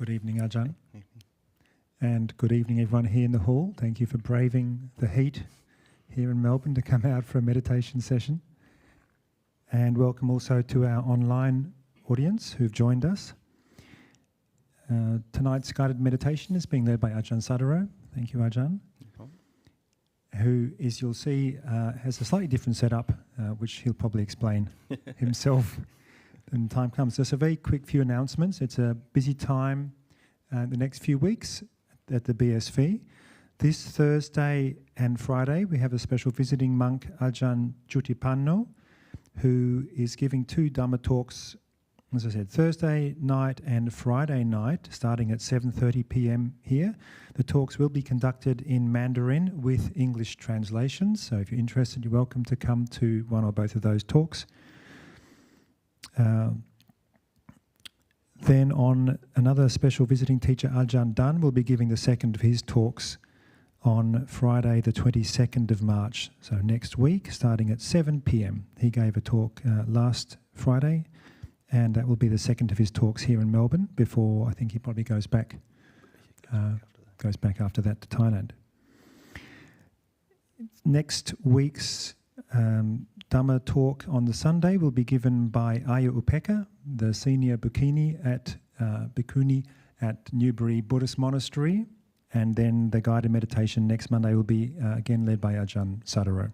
Good evening, Ajahn. And good evening, everyone here in the hall. Thank you for braving the heat here in Melbourne to come out for a meditation session. And welcome also to our online audience who've joined us. Tonight's guided meditation is being led by Ajahn Sādaro. Thank you, Ajahn. Who, as you'll see, has a slightly different setup, which he'll probably explain himself when time comes. Just a very quick few announcements. It's a busy time the next few weeks at the BSV. This Thursday and Friday, we have a special visiting monk, Ajahn Jutipanno, who is giving 2 Dhamma talks, as I said, Thursday night and Friday night, starting at 7:30 p.m. here. The talks will be conducted in Mandarin with English translations, so if you're interested, you're welcome to come to one or both of those talks. Then on another special visiting teacher, Ajahn Brahm, will be giving the second of his talks on Friday the 22nd of March, so next week, starting at 7 p.m. He gave a talk last Friday, and that will be the second of his talks here in Melbourne before I think he probably goes back after that to Thailand. Next week's Dhamma talk on the Sunday will be given by Ayya Upeka, the senior bhikkhuni at Newbury Buddhist Monastery, and then the guided meditation next Monday will be again led by Ajahn Sādaro.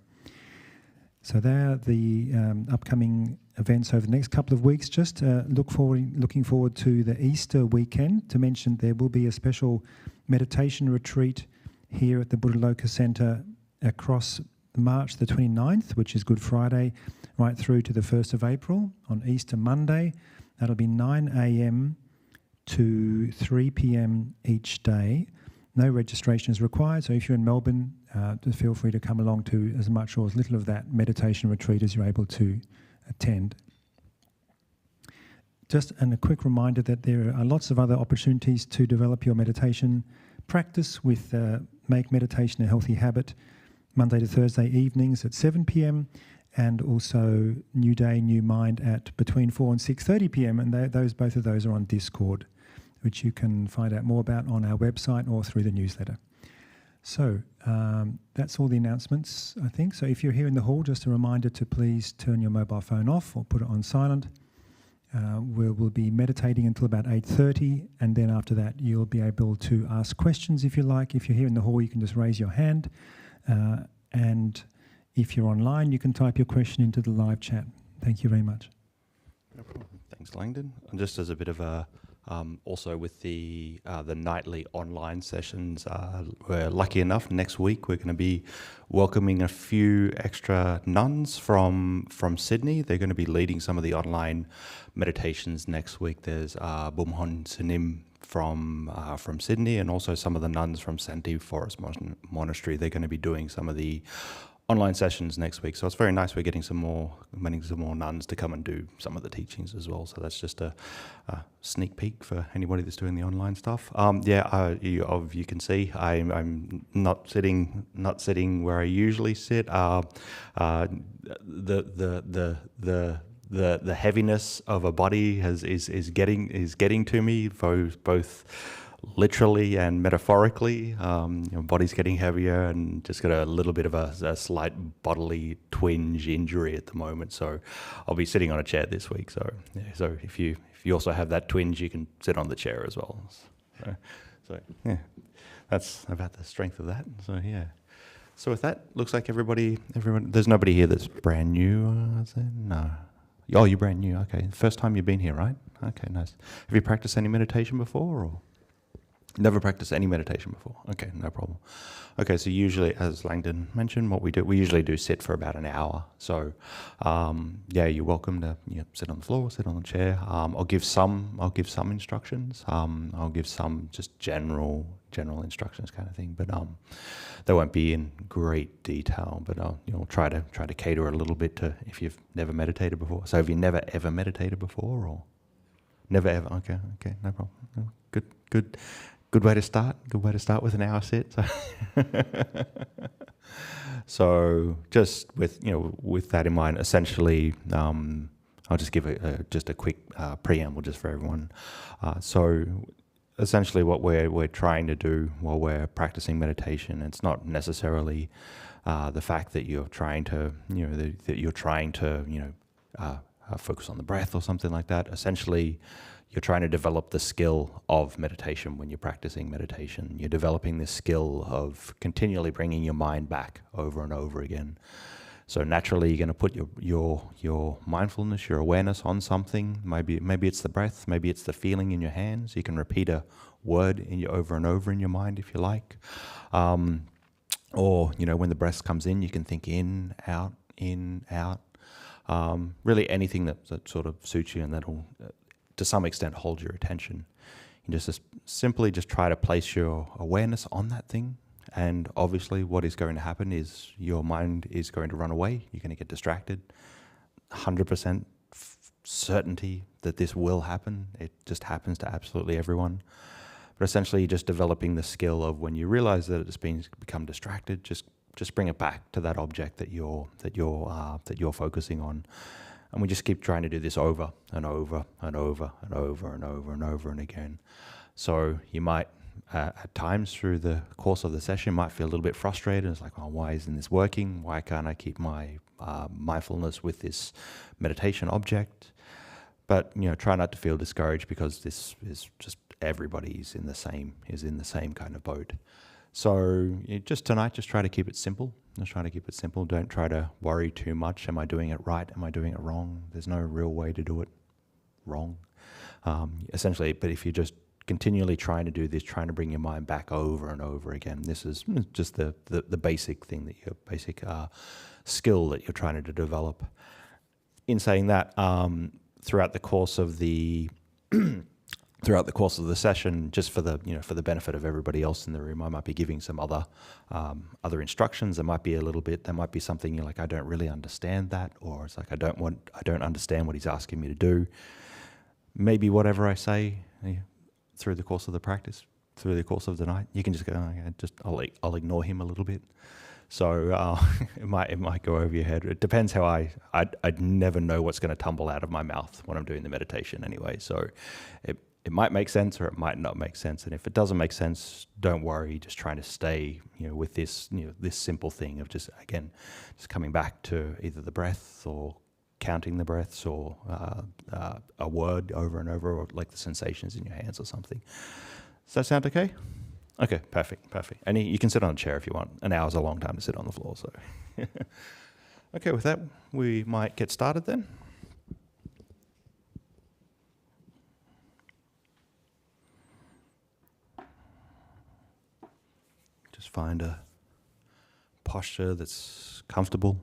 So they're the upcoming events over the next couple of weeks. Just looking forward to the Easter weekend. To mention, there will be a special meditation retreat here at the Buddha Loka Centre across March the 29th, which is Good Friday, right through to the 1st of April on Easter Monday. That'll be 9 a.m. to 3 p.m. each day. No registration is required, so if you're in Melbourne, just feel free to come along to as much or as little of that meditation retreat as you're able to attend. Just a quick reminder that there are lots of other opportunities to develop your meditation practice with Make Meditation a Healthy Habit, Monday to Thursday evenings at 7 p.m. and also New Day, New Mind at between 4 and 6:30 p.m. And both of those are on Discord, which you can find out more about on our website or through the newsletter. So that's all the announcements, I think. So if you're here in the hall, just a reminder to please turn your mobile phone off or put it on silent. We'll be meditating until about 8:30, and then after that you'll be able to ask questions if you like. If you're here in the hall, you can just raise your hand. And if you're online, you can type your question into the live chat. Thank you very much. No problem. Thanks, Langdon. And just as a bit of a also with the nightly online sessions, we're lucky enough next week we're going to be welcoming a few extra nuns from Sydney. They're going to be leading some of the online meditations next week. There's Bumhon Sunim from Sydney, and also some of the nuns from Santee Forest Monastery. They're going to be doing some of the online sessions next week, so it's very nice. We're getting some more nuns to come and do some of the teachings as well. So that's just a sneak peek for anybody that's doing the online stuff. You can see I'm not sitting where I usually sit. The heaviness of a body is getting to me, both literally and metaphorically. Body's getting heavier, and just got a little bit of a slight bodily twinge injury at the moment. So I'll be sitting on a chair this week. So if you also have that twinge, you can sit on the chair as well. So yeah, that's about the strength of that. So yeah. So with that, looks like everyone. There's nobody here that's brand new. Is there? No. Oh, you're brand new. Okay, first time you've been here, right? Okay, nice. Have you practiced any meditation before, or never practiced any meditation before? Okay, no problem. Okay, so usually, as Langdon mentioned, what we usually do sit for about an hour. So, you're welcome to sit on the floor, sit on the chair. I'll give some instructions. I'll give some just general instructions kind of thing, but they won't be in great detail. But I'll try to cater a little bit to if you've never meditated before. So have you never ever meditated before, or never ever? Okay, no problem. No, good way to start. Good way to start with an hour sit. So just with that in mind, essentially, I'll just give just a quick preamble just for everyone. So essentially what we're trying to do while we're practicing meditation. It's not necessarily the fact that you're trying to, focus on the breath or something like that. Essentially, you're trying to develop the skill of meditation when you're practicing meditation. You're developing this skill of continually bringing your mind back over and over again. So naturally, you're going to put your mindfulness, your awareness on something. Maybe it's the breath. Maybe it's the feeling in your hands. You can repeat a word over and over in your mind if you like. Or when the breath comes in, you can think in, out, in, out. Really anything that sort of suits you and that'll, to some extent, hold your attention. You just simply try to place your awareness on that thing. And obviously what is going to happen is your mind is going to run away. You're going to get distracted. 100% certainty that this will happen. It just happens to absolutely everyone. But essentially you're just developing the skill of when you realize that it's become distracted, just bring it back to that object that you're focusing on. And we just keep trying to do this over and over and over and over and over and over and again. So you might, at times through the course of the session, might feel a little bit frustrated. It's like, oh, why isn't this working? Why can't I keep my mindfulness with this meditation object? But try not to feel discouraged, because this is just everybody's in the same kind of boat. So tonight, just try to keep it simple. Just try to keep it simple. Don't try to worry too much. Am I doing it right? Am I doing it wrong? There's no real way to do it wrong. Essentially, but if you're just continually trying to do this, trying to bring your mind back over and over again, this is just the basic thing, that your basic skill that you're trying to develop. In saying that, throughout the course of the session, just for the benefit of everybody else in the room, I might be giving some other instructions. There might be something you're like, I don't really understand that, or it's like I don't understand what he's asking me to do. Maybe whatever I say through the course of the practice, through the course of the night, you can just go, I'll ignore him a little bit. So it might go over your head. It depends how I'd never know what's going to tumble out of my mouth when I'm doing the meditation anyway. So it might make sense or it might not make sense. And if it doesn't make sense, don't worry. Just trying to stay, with this, this simple thing of just coming back to either the breath or counting the breaths or a word over and over, or like the sensations in your hands or something. Does that sound okay? Okay, perfect. And you can sit on a chair if you want. An hour's a long time to sit on the floor. So, okay, with that, we might get started then. Just find a posture that's comfortable.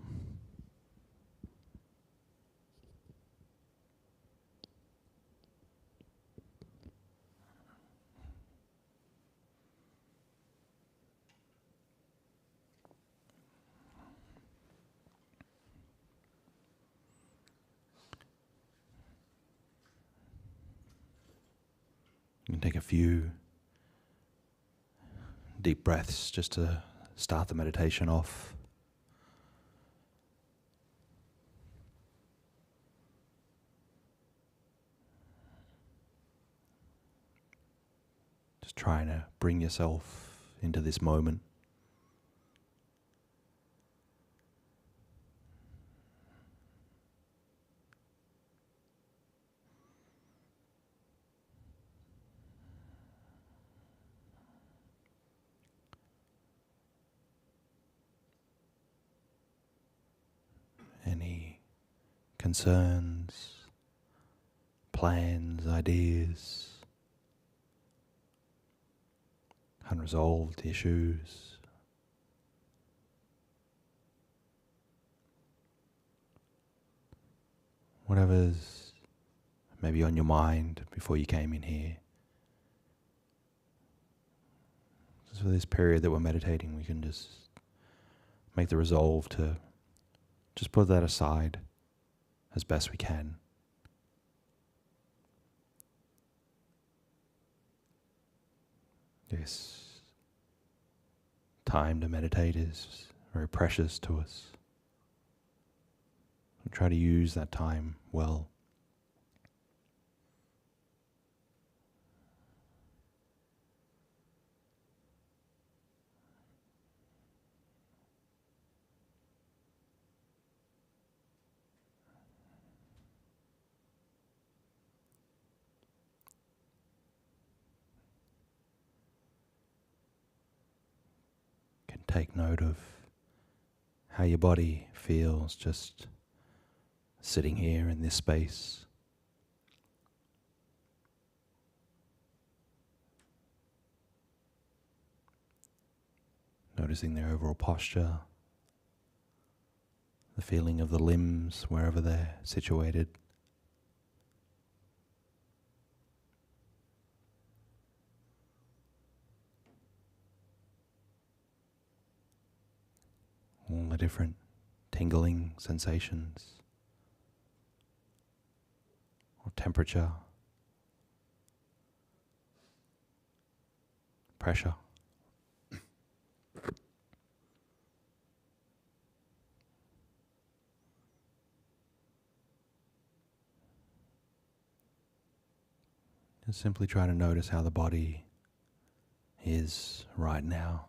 You can take a few deep breaths just to start the meditation off. Just trying to bring yourself into this moment. Any concerns, plans, ideas, unresolved issues, whatever's maybe on your mind before you came in here. So for this period that we're meditating, we can just make the resolve to just put that aside as best we can. This time to meditate is very precious to us. We try to use that time well. take note of how your body feels just sitting here in this space. Noticing their overall posture, the feeling of the limbs wherever they're situated. All the different tingling sensations or temperature, pressure. Just simply try to notice how the body is right now.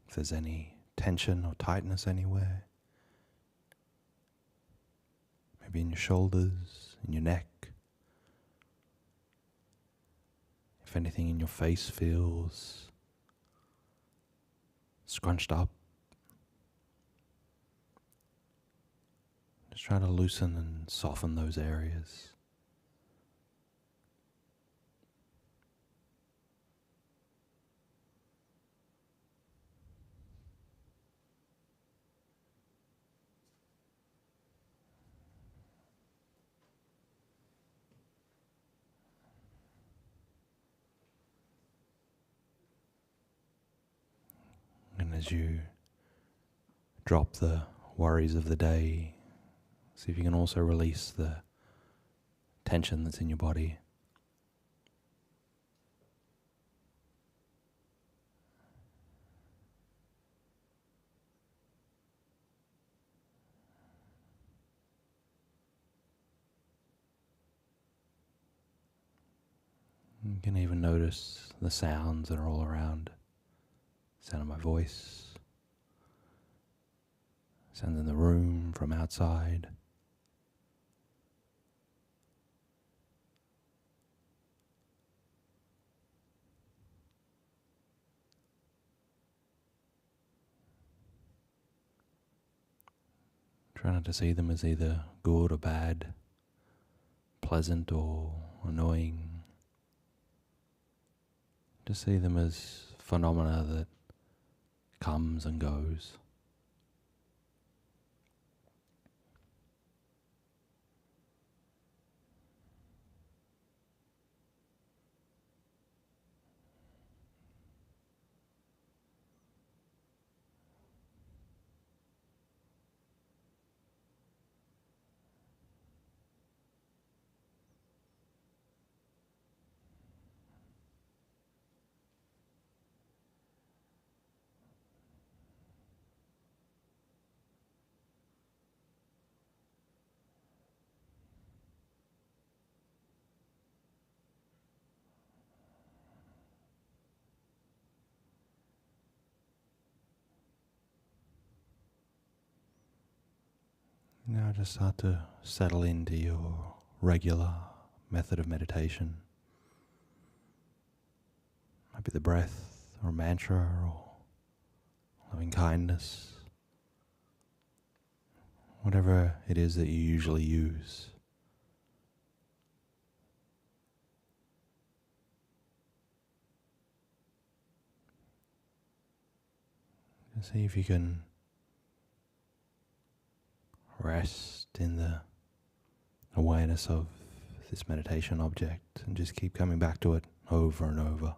If there's any tension or tightness anywhere, maybe in your shoulders, in your neck. If anything in your face feels scrunched up, just try to loosen and soften those areas. And as you drop the worries of the day, see if you can also release the tension that's in your body. You can even notice the sounds that are all around. Sound of my voice, sounds in the room from outside. Try not to see them as either good or bad, pleasant or annoying. Just see them as phenomena that comes and goes. Now just start to settle into your regular method of meditation. Might be the breath or mantra or loving kindness. Whatever it is that you usually use. And see if you can rest in the awareness of this meditation object and just keep coming back to it over and over.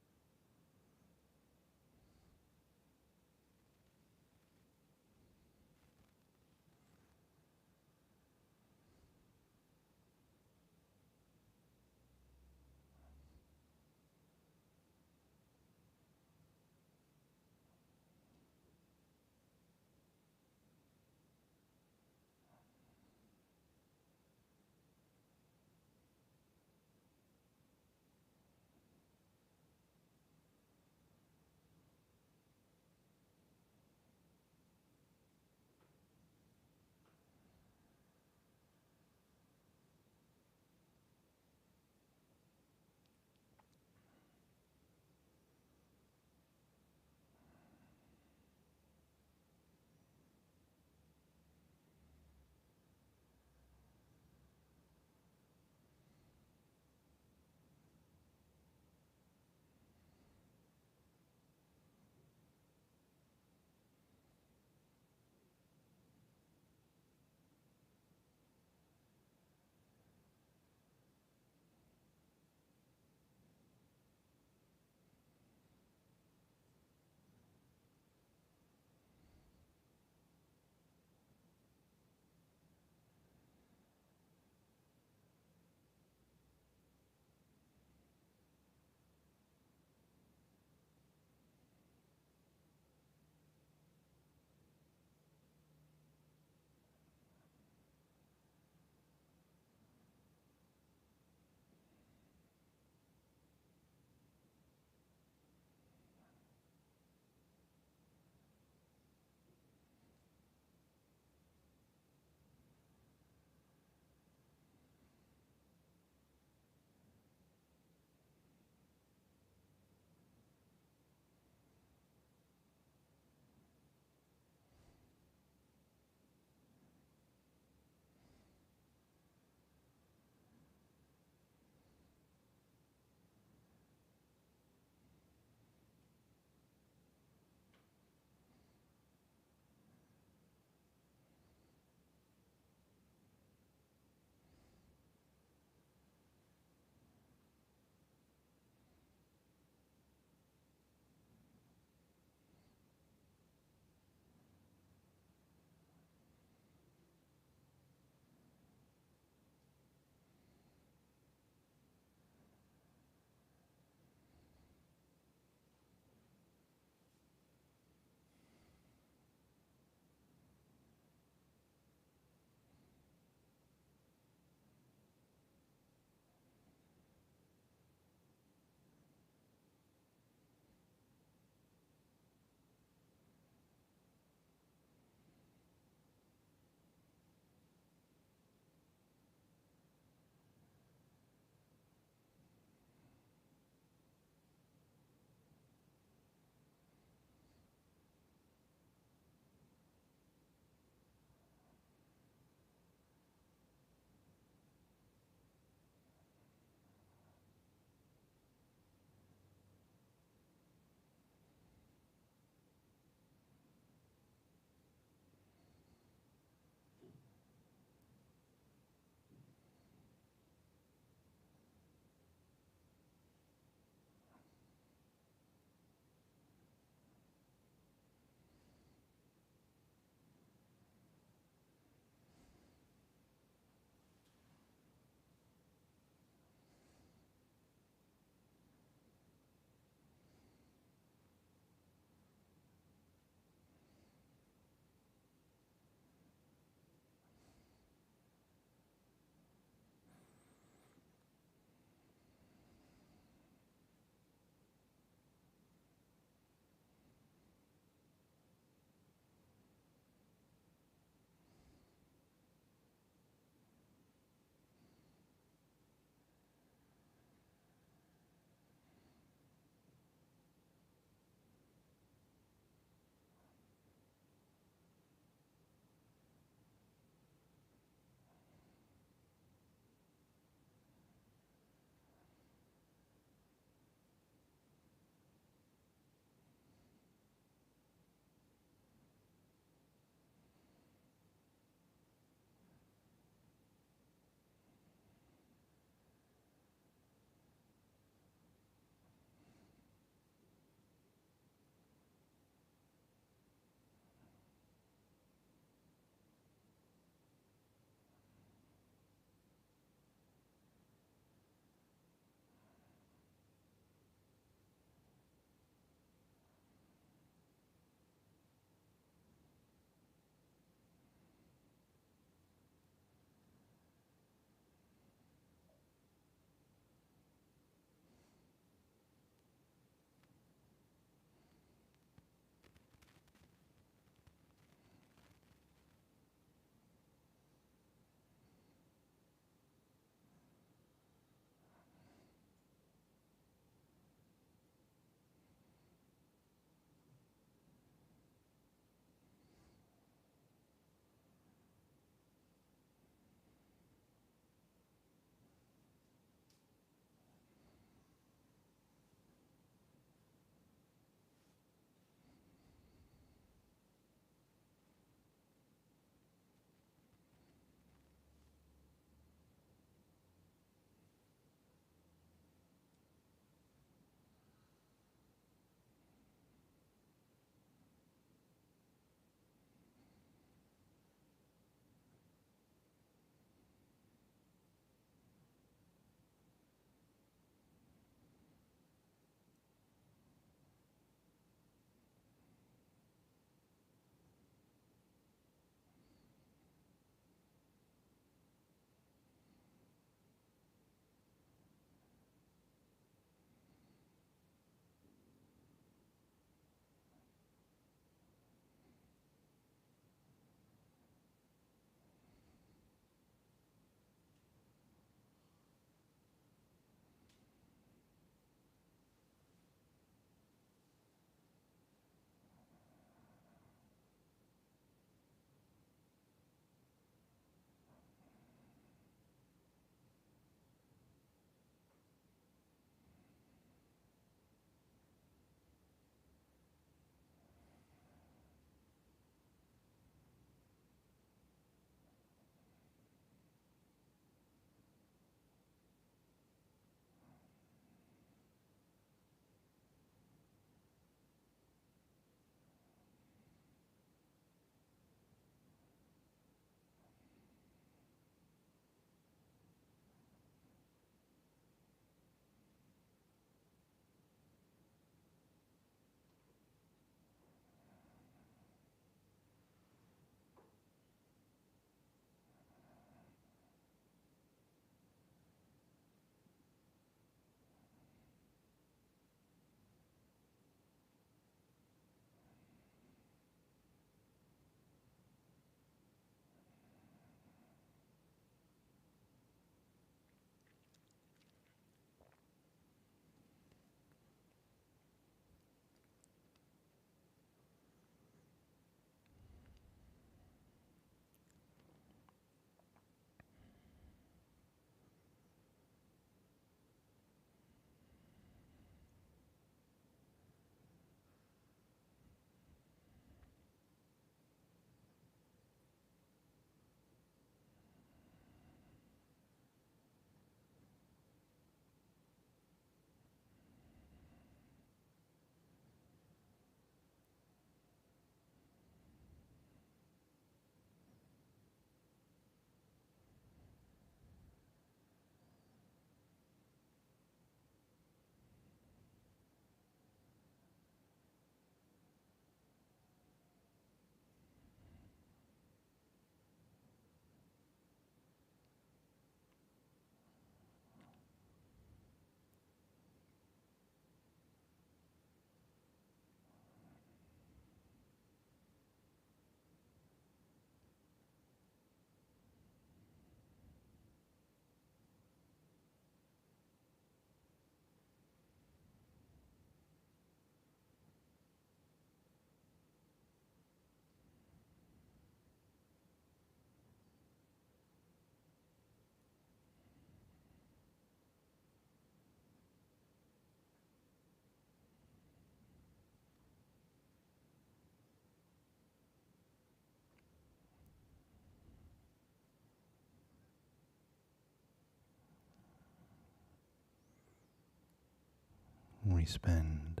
we spend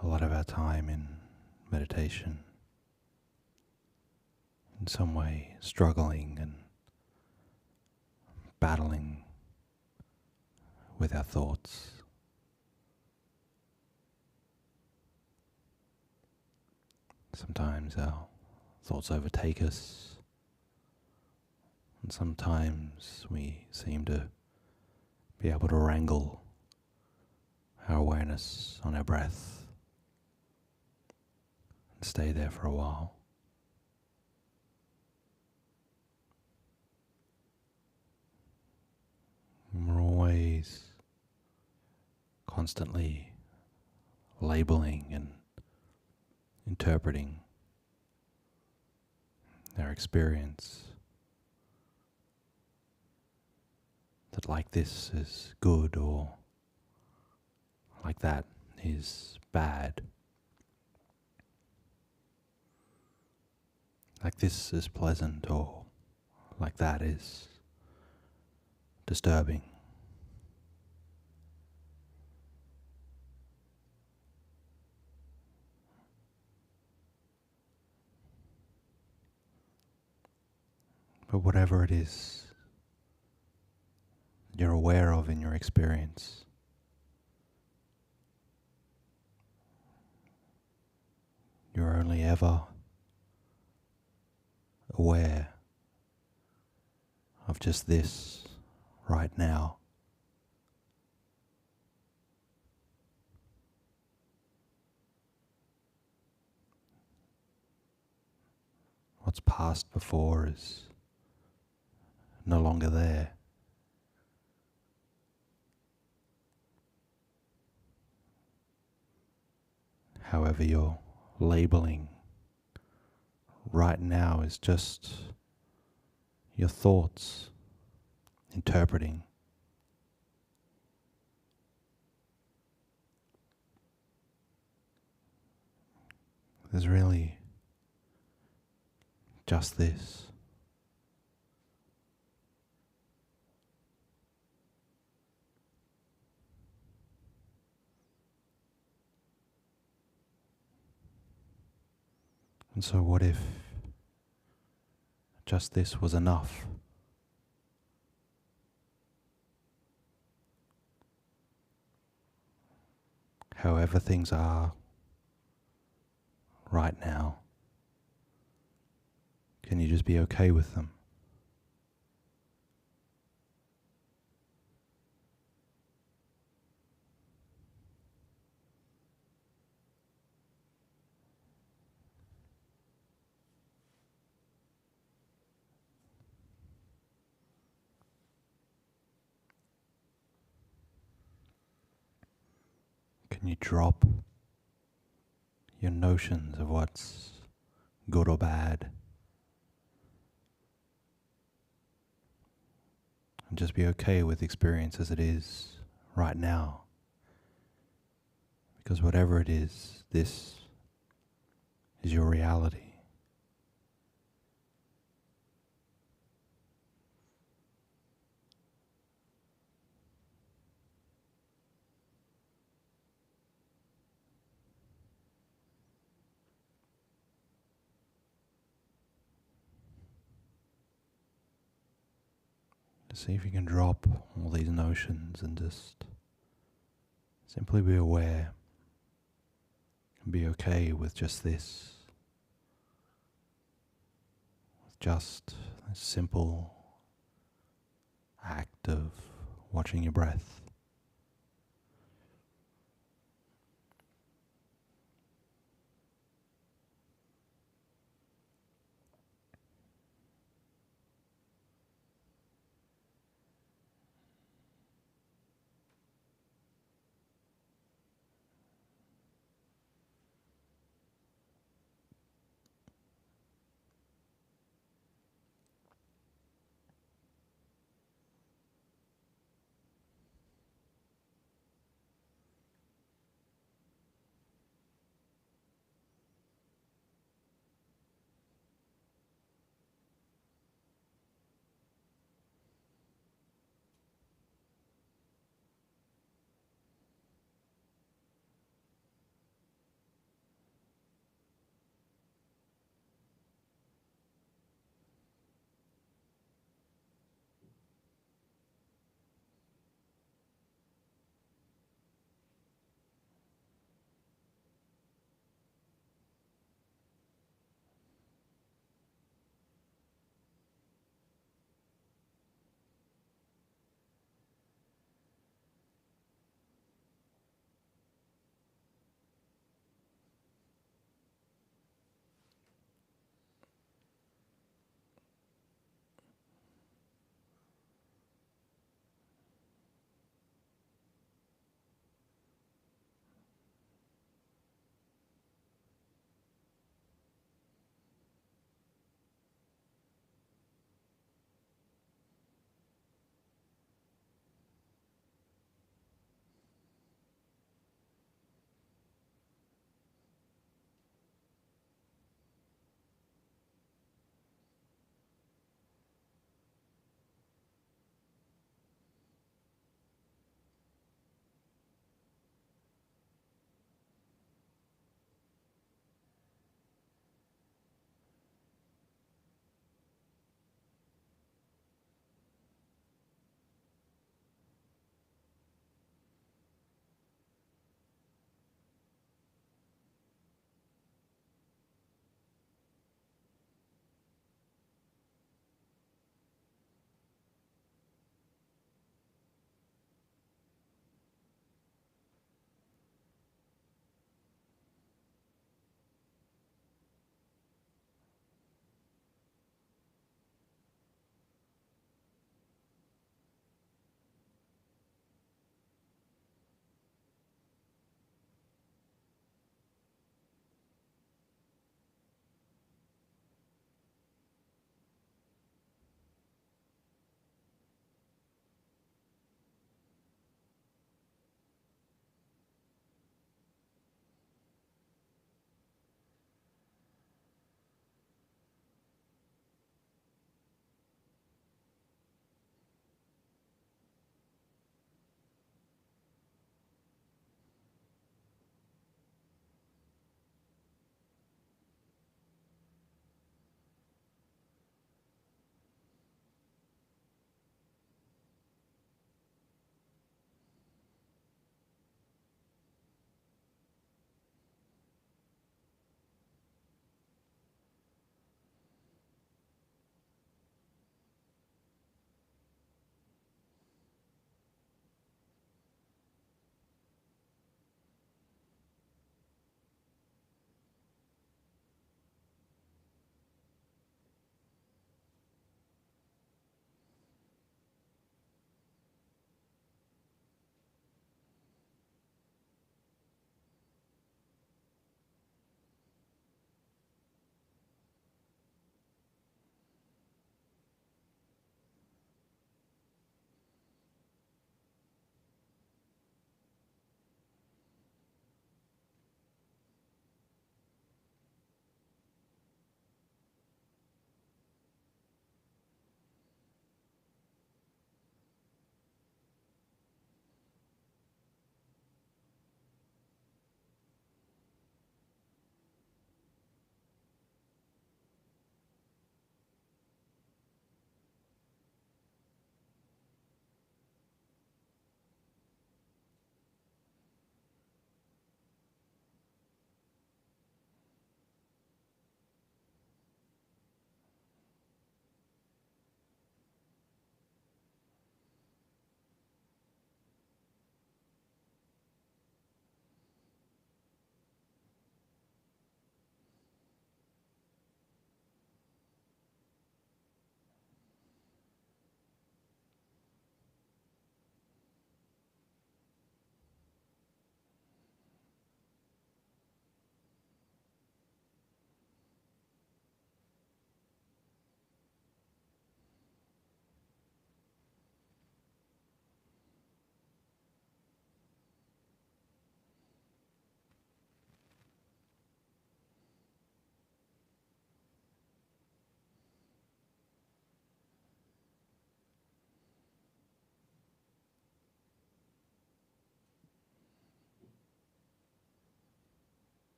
a lot of our time in meditation, in some way struggling and battling with our thoughts. Sometimes our thoughts overtake us, and sometimes we seem to be able to wrangle our awareness on our breath and stay there for a while. And we're always constantly labeling and interpreting our experience, that like this is good or like that is bad, like this is pleasant or like that is disturbing. But whatever it is you're aware of in your experience, you're only ever aware of just this right now. What's passed before is no longer there. However, you're labeling right now is just your thoughts interpreting. There's really just this. And so what if just this was enough? However things are right now, can you just be okay with them? Can you drop your notions of what's good or bad and just be okay with experience as it is right now? Because whatever it is, this is your reality. See if you can drop all these notions and just simply be aware and be okay with just this. With just a simple act of watching your breath.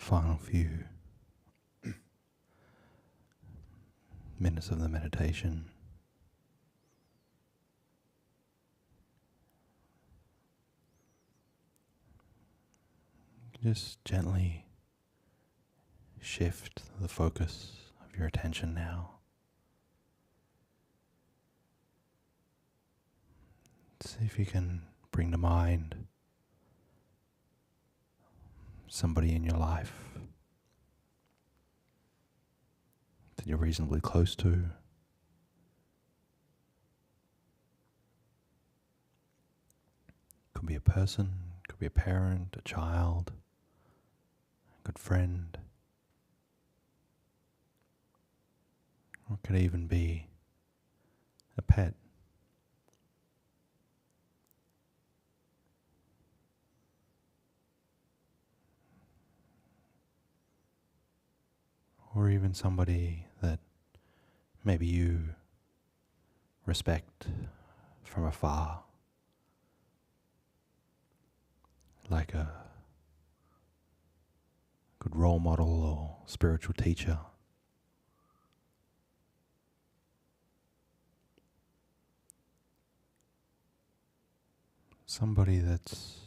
final few minutes of the meditation, just gently shift the focus of your attention now. See if you can bring to mind somebody in your life that you're reasonably close to. Could be a person, could be a parent, a child, a good friend. Or it could even be a pet. Or even somebody that maybe you respect from afar, like a good role model or spiritual teacher. Somebody that's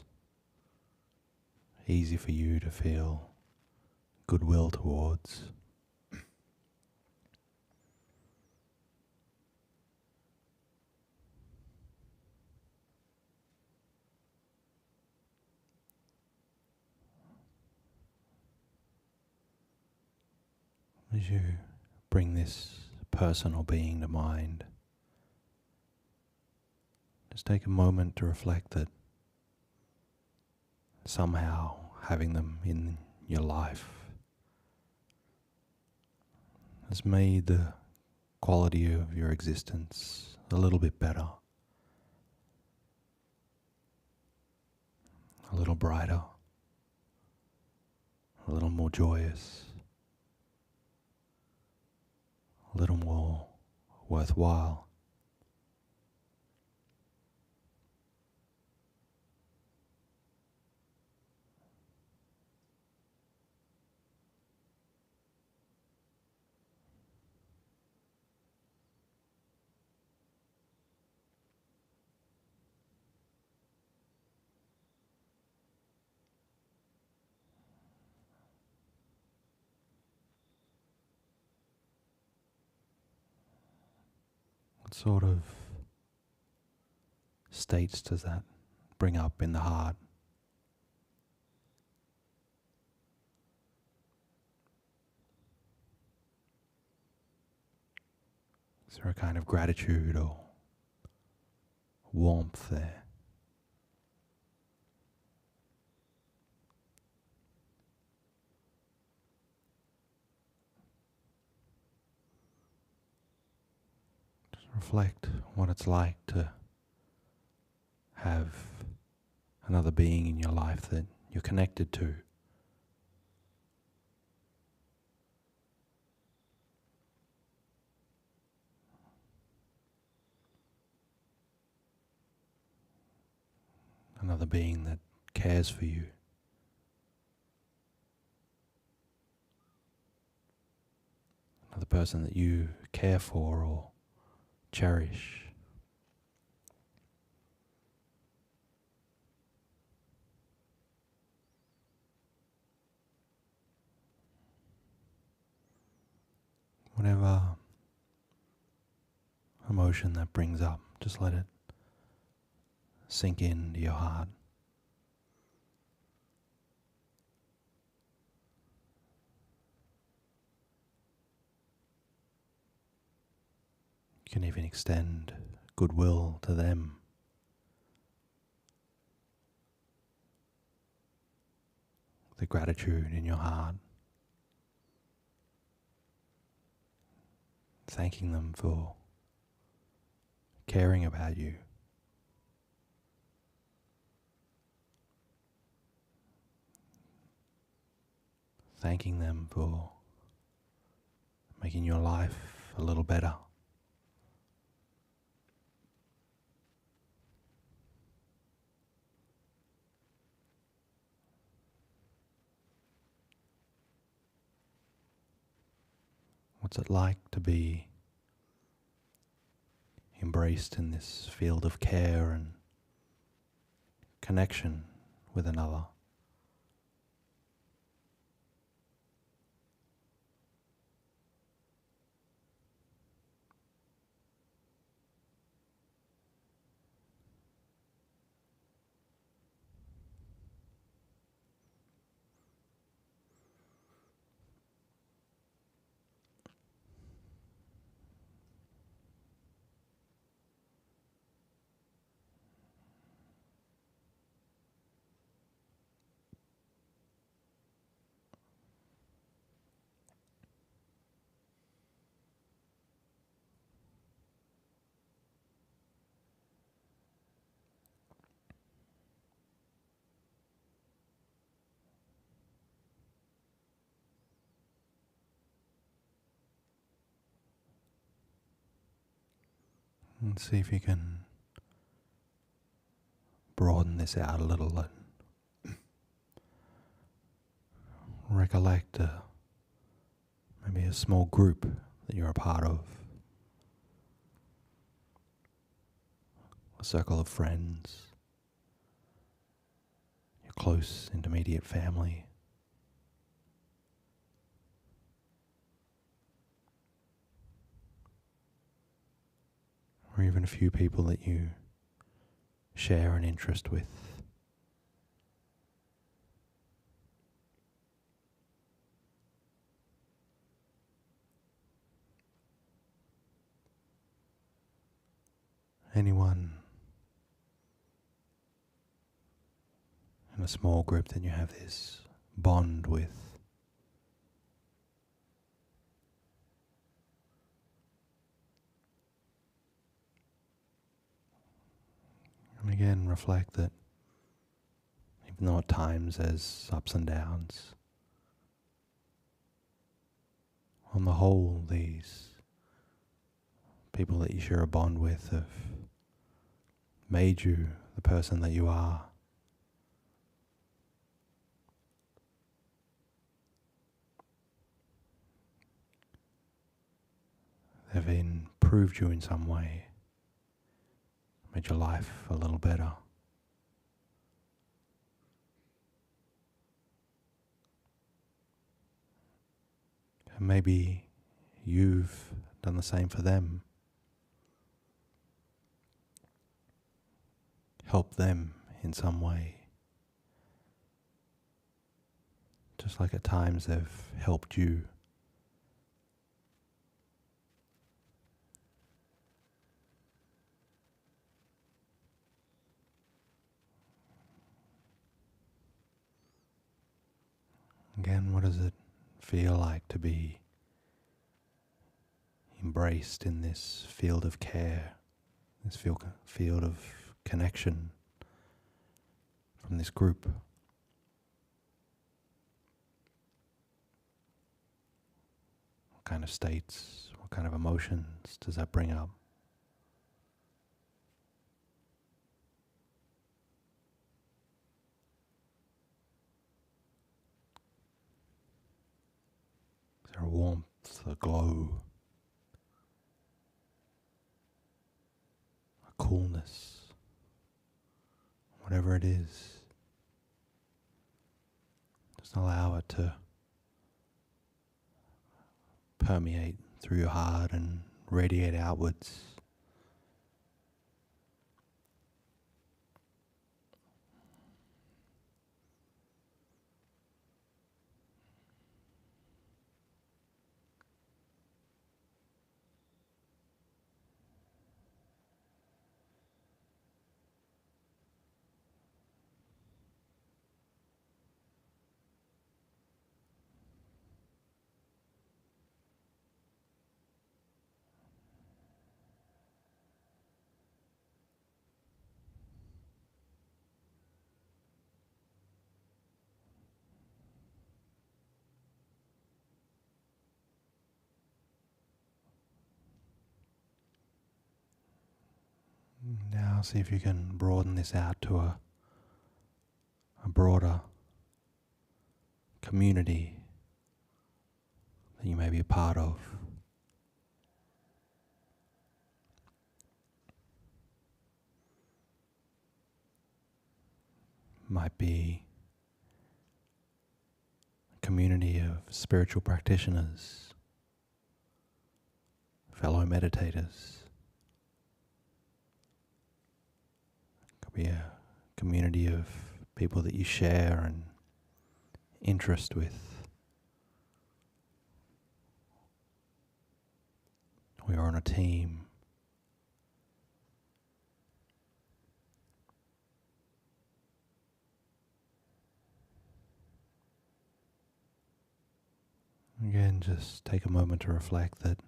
easy for you to feel goodwill towards. As you bring this person or being to mind, just take a moment to reflect that somehow having them in your life has made the quality of your existence a little bit better, a little brighter, a little more joyous, a little more worthwhile. What sort of states does that bring up in the heart? Is there a kind of gratitude or warmth there? Just reflect what it's like to have another being in your life that you're connected to. Another being that cares for you. Another person that you care for or cherish. Whatever emotion that brings up, just let it sink into your heart. You can even extend goodwill to them. The gratitude in your heart. Thanking them for caring about you. Thanking them for making your life a little better. What's it like to be embraced in this field of care and connection with another? And see if you can broaden this out a little and recollect maybe a small group that you're a part of, a circle of friends, your close intermediate family. Or even a few people that you share an interest with. Anyone in a small group that you have this bond with. And again, reflect that even though at times there's ups and downs, on the whole, these people that you share a bond with have made you the person that you are. They've improved you in some way, made your life a little better. And maybe you've done the same for them. Help them in some way. Just like at times they've helped you. Again, what does it feel like to be embraced in this field of care, this field of connection from this group? What kind of states, what kind of emotions does that bring up? Is there a warmth, a glow, a coolness, whatever it is? Just allow it to permeate through your heart and radiate outwards. Now see if you can broaden this out to a broader community that you may be a part of. might be a community of spiritual practitioners, fellow meditators. It could be a community of people that you share an interest with. We are on a team. Again, just take a moment to reflect that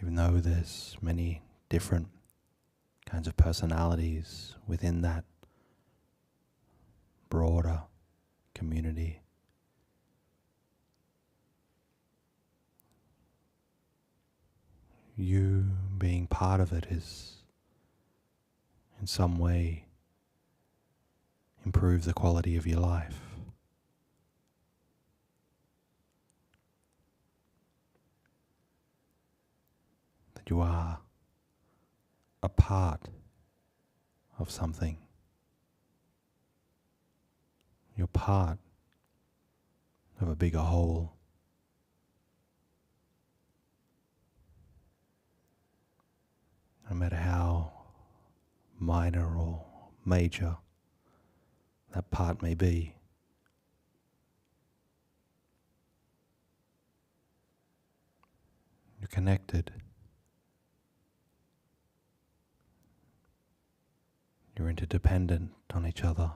even though there's many different kinds of personalities within that broader community, you being part of it is in some way improve the quality of your life. That you are a part of something. You're part of a bigger whole. No matter how minor or major that part may be. You're connected. You're interdependent on each other.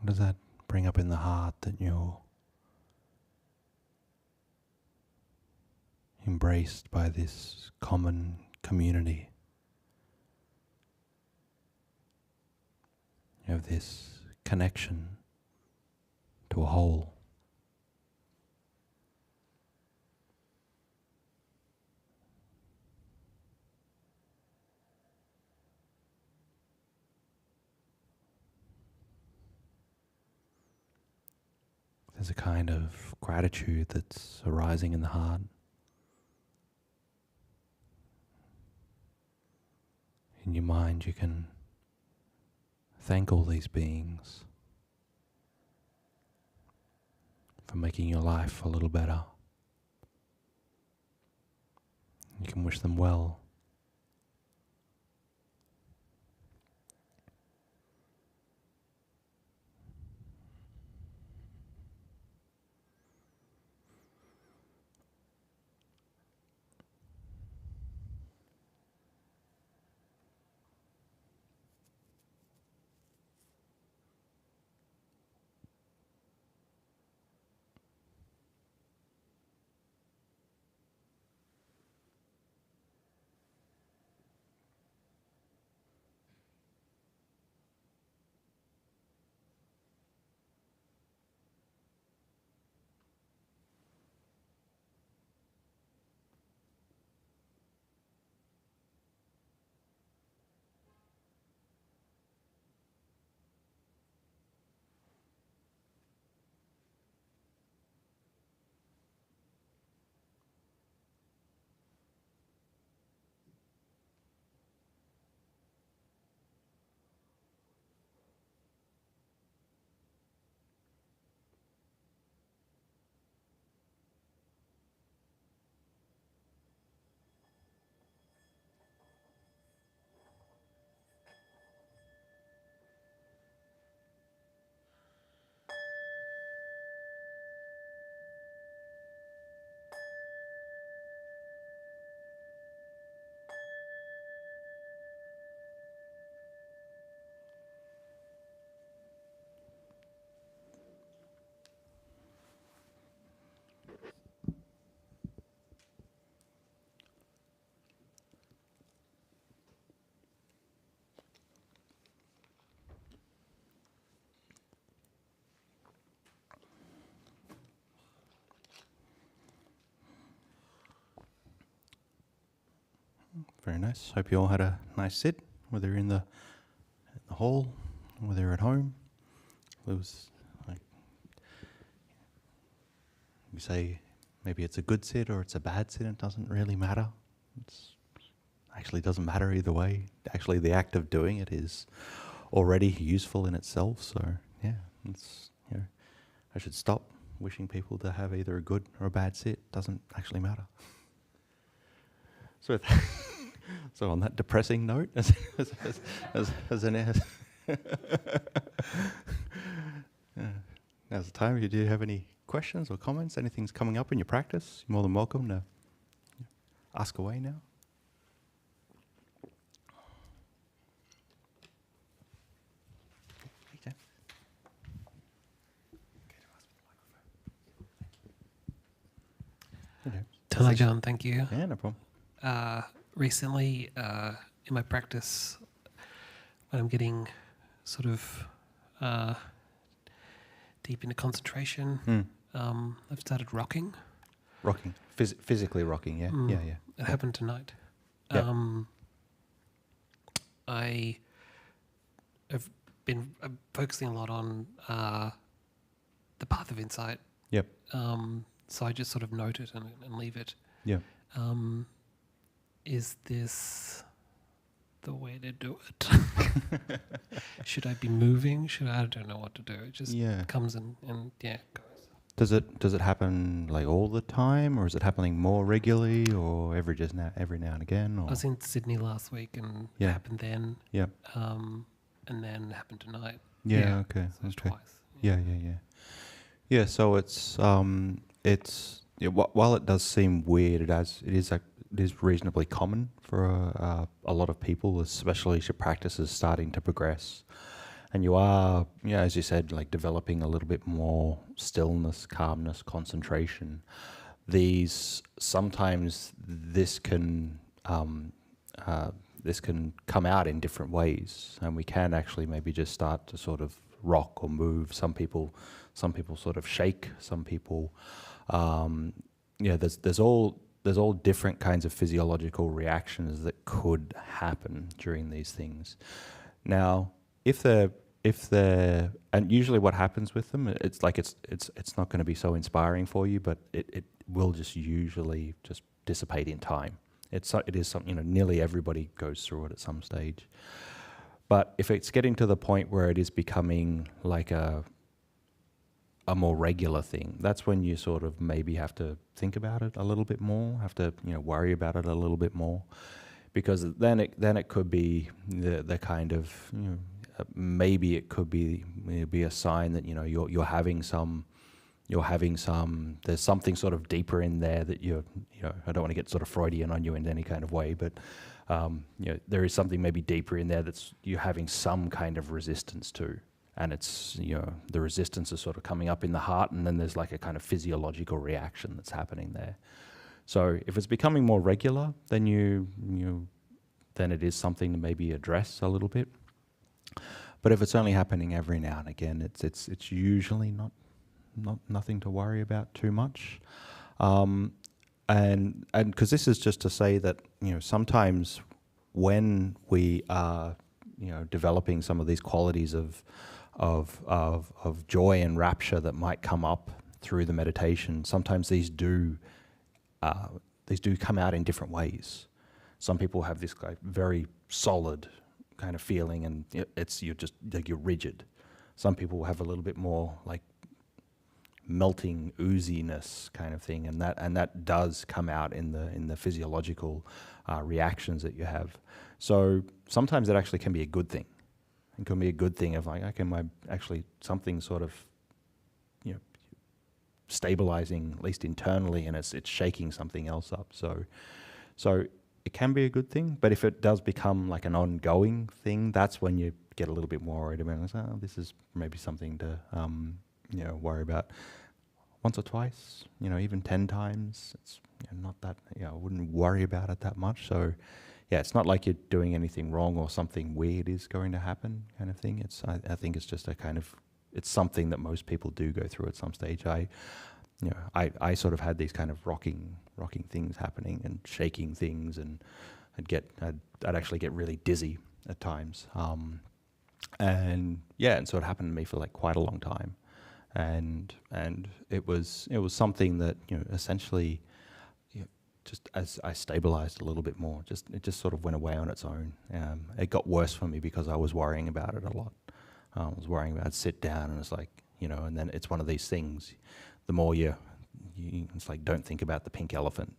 What does that bring up in the heart that you're embraced by this common community? You have this connection to a whole. There's a kind of gratitude that's arising in the heart. In your mind, you can thank all these beings for making your life a little better. You can wish them well. Very nice. Hope you all had a nice sit, whether you're in the hall, whether you're at home. it was like, we say maybe it's a good sit or it's a bad sit, it doesn't really matter. It's actually doesn't matter either way. Actually, the act of doing it is already useful in itself. So yeah, it's, you know, I should stop wishing people to have either a good or a bad sit. Doesn't actually matter. So, so on that depressing note, as now's the time. Do you have any questions or comments? Anything's coming up in your practice? You're more than welcome to ask away now. Ajahn, thank you. Yeah, no problem. Recently, in my practice, when I'm getting sort of deep into concentration, I've started rocking. Rocking, physically rocking, yeah, yeah. It happened tonight. Yep. I have been focusing a lot on the path of insight. Yep. So I just sort of note it and leave it. Yeah. Is this the way to do it? Should I be moving? I don't know what to do. It just comes and goes. Does it happen like all the time, or is it happening more regularly, or every now and again? Or? I was in Sydney last week and it happened then. Yeah. And then it happened tonight. Yeah. Okay. So it's okay. twice. Yeah. Yeah. So it's while it does seem weird, it is reasonably common for a lot of people, especially as your practice is starting to progress, and you are, as you said, like developing a little bit more stillness, calmness, concentration. Sometimes this can come out in different ways, and we can actually maybe just start to sort of rock or move. Some people sort of shake. Some people, there's all different kinds of physiological reactions that could happen during these things. Now, if they're, and usually what happens with them, it's like it's not going to be so inspiring for you, but it will just usually just dissipate in time. It is something, nearly everybody goes through it at some stage. But if it's getting to the point where it is becoming like a more regular thing, that's when you sort of maybe have to think about it a little bit more, have to worry about it a little bit more, because then it could be the kind of maybe it could be a sign that you're having some there's something sort of deeper in there that I don't want to get sort of Freudian on you in any kind of way, but there is something maybe deeper in there that's you're having some kind of resistance to. And it's, the resistance is sort of coming up in the heart, and then there's like a kind of physiological reaction that's happening there. So if it's becoming more regular, then then it is something to maybe address a little bit. But if it's only happening every now and again, it's usually nothing to worry about too much. And because this is just to say that sometimes when we are developing some of these qualities of joy and rapture that might come up through the meditation, sometimes these do come out in different ways. Some people have this like very solid kind of feeling, and you're rigid. Some people have a little bit more like melting ooziness kind of thing, and that does come out in the physiological reactions that you have. So sometimes it actually can be a good thing. It can be a good thing of like, okay, actually something sort of stabilizing, at least internally, and it's shaking something else up. So it can be a good thing, but if it does become like an ongoing thing, that's when you get a little bit more worried about it. Oh, this is maybe something to worry about. Once or twice, even 10 times, it's not that, I wouldn't worry about it that much. So yeah, it's not like you're doing anything wrong or something weird is going to happen kind of thing. I think it's just it's something that most people do go through at some stage. I sort of had these kind of rocking things happening and shaking things, and I'd actually get really dizzy at times. And so it happened to me for like quite a long time, and it was something that, you know, essentially, you know, just as I stabilized a little bit more, it just sort of went away on its own. It got worse for me because I was worrying about it a lot. I was worrying about it, sit down, and it's like, you know, and then it's one of these things. The more it's like, don't think about the pink elephant.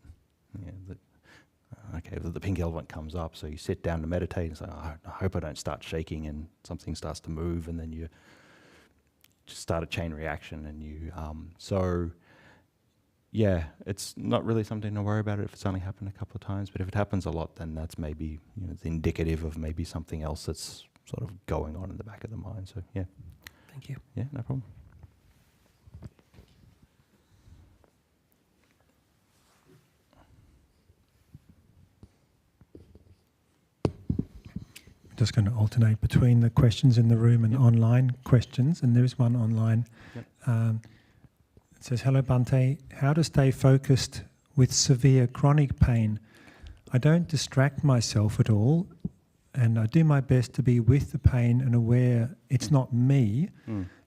Okay, the pink elephant comes up, so you sit down to meditate and say, I hope I don't start shaking and something starts to move, and then you just start a chain reaction, and it's not really something to worry about if it's only happened a couple of times, but if it happens a lot, then that's maybe, you know, it's indicative of maybe something else that's sort of going on in the back of the mind. So yeah. Thank you. Yeah, no problem. Just going to alternate between the questions in the room and online questions, and there is one online. It says, hello Bhante, how to stay focused with severe chronic pain? I don't distract myself at all, and I do my best to be with the pain and aware it's not me.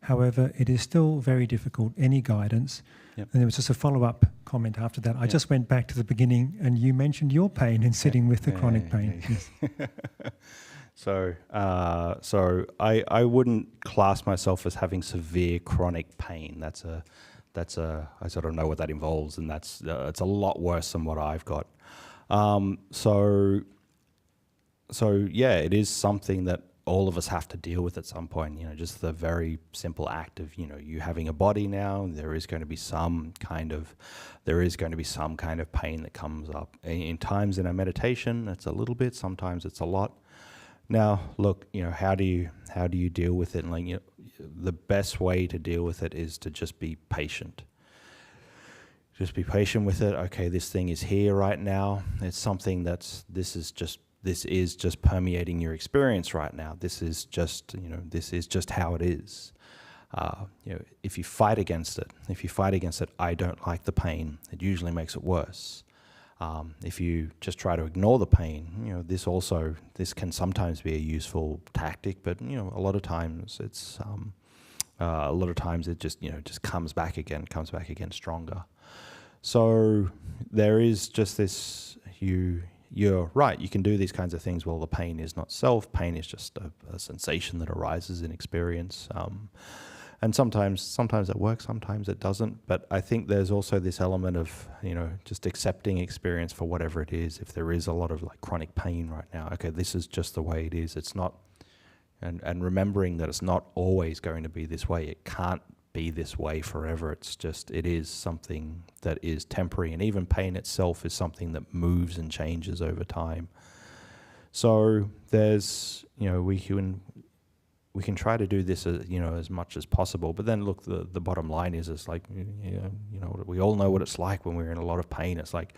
However, it is still very difficult. Any guidance? And there was just a follow-up comment after that. I just went back to the beginning, and you mentioned your pain in sitting with the chronic pain. Yes. So I wouldn't class myself as having severe chronic pain. That's a I sort of know what that involves, and it's a lot worse than what I've got. So yeah, it is something that all of us have to deal with at some point. You know, just the very simple act of, you know, you having a body now. There is going to be some kind of pain that comes up. In times in our meditation, it's a little bit. Sometimes it's a lot. Now, look, you know, how do you deal with it? And like, you know, the best way to deal with it is to just be patient. Just be patient with it. Okay, this thing is here right now. It's something this is just permeating your experience right now. This is just how it is. You know, if you fight against it, I don't like the pain. It usually makes it worse. If you just try to ignore the pain, you know, this can sometimes be a useful tactic, but, you know, a lot of times it just comes back again stronger. So there is just this, you're right, you can do these kinds of things. Well, the pain is not self, pain is just a sensation that arises in experience. And sometimes it works, sometimes it doesn't. But I think there's also this element of, you know, just accepting experience for whatever it is. If there is a lot of like chronic pain right now, okay, this is just the way it is. It's not, and remembering that it's not always going to be this way. It can't be this way forever. It is something that is temporary, and even pain itself is something that moves and changes over time. So there's, you know, we can try to do this, you know, as much as possible. But then, look, the bottom line is, it's like, you know, we all know what it's like when we're in a lot of pain. It's like,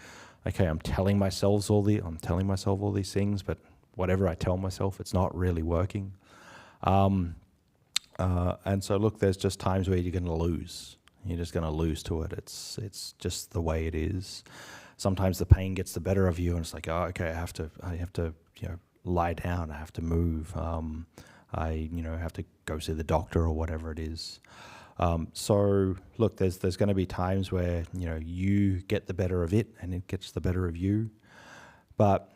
okay, I'm telling myself all these things, but whatever I tell myself, it's not really working. And so, look, there's just times where you're going to lose. You're just going to lose to it. It's just the way it is. Sometimes the pain gets the better of you, and it's like, oh, okay, I have to, you know, lie down. I have to move. I have to go see the doctor or whatever it is. So look, there's going to be times where, you know, you get the better of it and it gets the better of you. But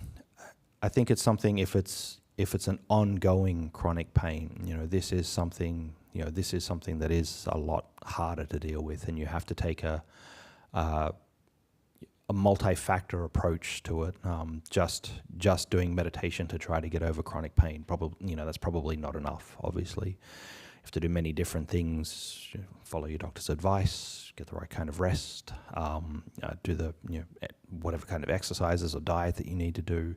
I think it's something, if it's an ongoing chronic pain, you know, this is something that is a lot harder to deal with, and you have to take a multi-factor approach to it. Just doing meditation to try to get over chronic pain, that's probably not enough. Obviously, you have to do many different things. You know, follow your doctor's advice, get the right kind of rest, do the whatever kind of exercises or diet that you need to do,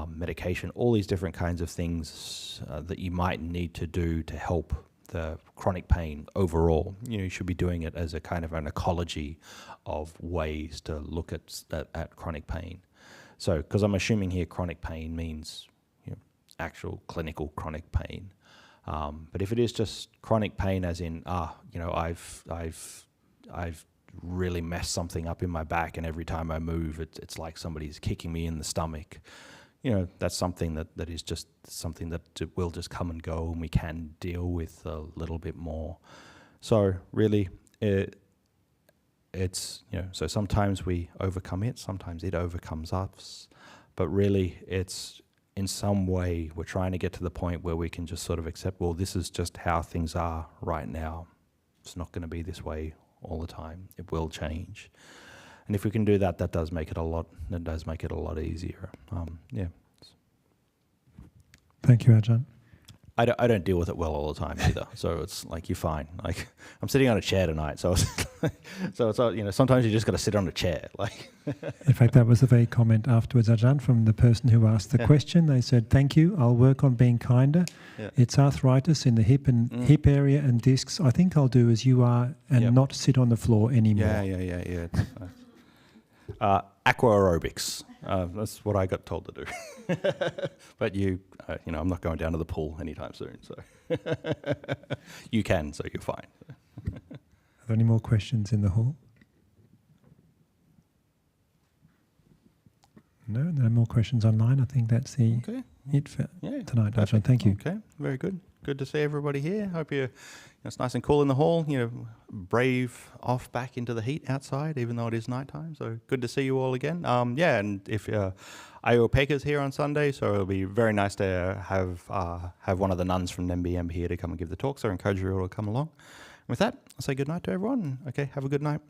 medication, all these different kinds of things that you might need to do to help the chronic pain overall. You know, you should be doing it as a kind of an ecology of ways to look at chronic pain. So, because I'm assuming here chronic pain means, you know, actual clinical chronic pain. But if it is just chronic pain, as in, I've really messed something up in my back, and every time I move, it's like somebody's kicking me in the stomach. that's something that is just something that will just come and go, and we can deal with a little bit more. So really, it's, so sometimes we overcome it, sometimes it overcomes us, but really it's in some way we're trying to get to the point where we can just sort of accept, well, this is just how things are right now. It's not going to be this way all the time. It will change. And if we can do that, that does make it a lot easier. Thank you, Ajahn. I don't deal with it well all the time either. So it's like, you're fine. Like, I'm sitting on a chair tonight, so it's, sometimes you just got to sit on a chair. Like, in fact, that was the very comment afterwards, Ajahn, from the person who asked the question. They said, "Thank you. I'll work on being kinder. Yeah. It's arthritis in the hip and hip area and discs. I think I'll do as you are and not sit on the floor anymore." Yeah. Aqua aerobics. That's what I got told to do. But I'm not going down to the pool anytime soon. So you can, so you're fine. Are there any more questions in the hall? No more questions online. I think that's it for tonight, Ajahn. Thank you. Okay, very good. Good to see everybody here. Hope it's nice and cool in the hall. Brave off back into the heat outside, even though it is nighttime. So good to see you all again. And if Ayurpega's here on Sunday, so it'll be very nice to have one of the nuns from NBM here to come and give the talk. So I encourage you all to come along. And with that, I'll say good night to everyone. Okay, have a good night.